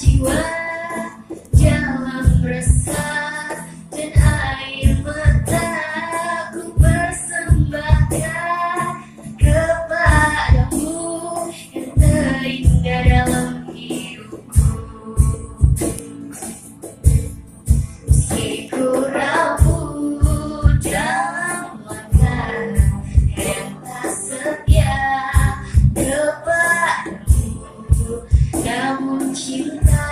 jiwa dalam resah dan air mata ku persembahkan kepadamu yang terindah dalam hidupku. Meski ku rapuh dalam langkah yang tak setia kepadamu, namun cinta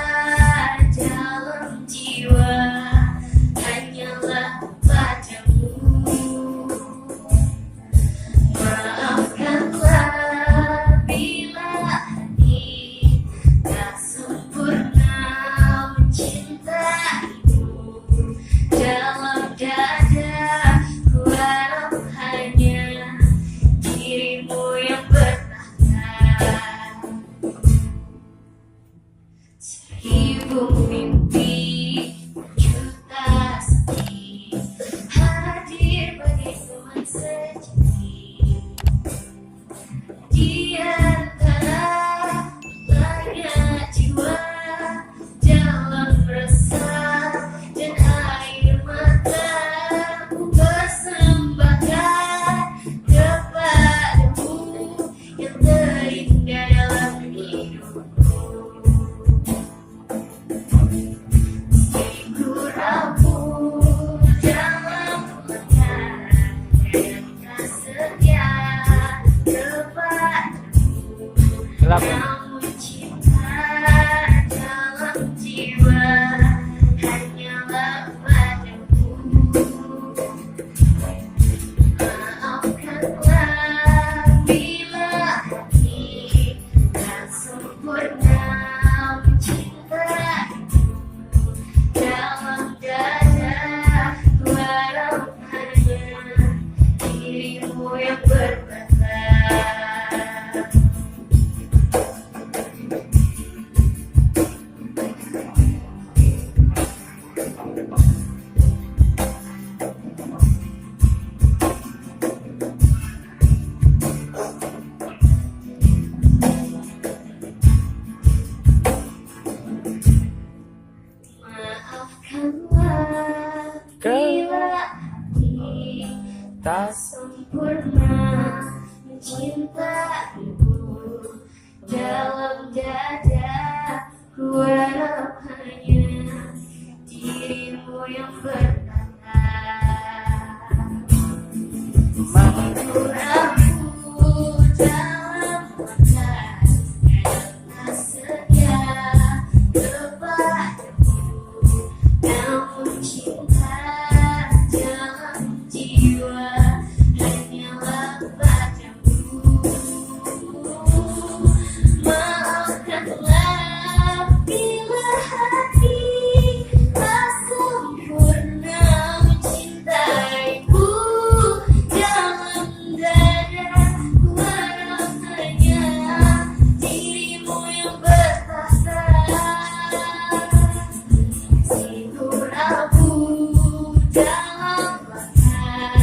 dalam jiwa hanyalah padamu. Maafkanlah bila hati tak sempurna mencintaimu. Dalam dada ku harap hanya dirimu yang bertahan. Seribu mimpi, juta sedih, hadir bagai teman sejati di antara banyak jiwa dalam resah dan air mata ku persembahkan kepadamu yang terindah dalam hidupku. Ku rapuh dalam langkah yang tak setia kepadamu, namun cinta dalam jiwa hanyalah padamu. Maafkanlah bila hati tak sempurna mencintaimu. Dalam dada ku harap hanya dirimu yang bertahan. Maafkanlah bila hati tak sempurna mencintaimu. Dalam dada ku harap hanya dirimu yang bertahan. Ku rapuh dalam langkah yang tak setia kepadamu, namun cinta dalam jiwa hanyalah padamu. Maafkanlah bila hati tak sempurna mencintaimu. Dalam dada ku harap hanya dirimu yang bertahan. Ku rapuh dalam langkah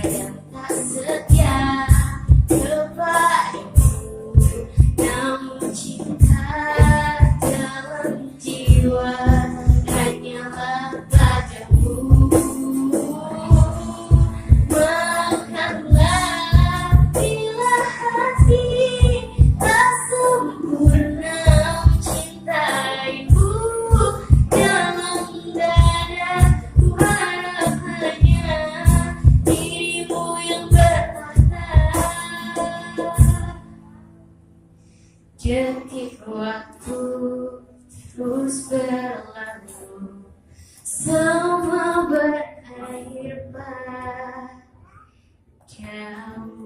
yang tak setia kepadamu, namun cinta dalam jiwa hanyalah padamu. Maafkanlah bila hati tak sempurna mencintaimu. Dalam dada ku harap hanya dirimu yang bertahan. Detik waktu terus berlalu, semua berakhir padamu.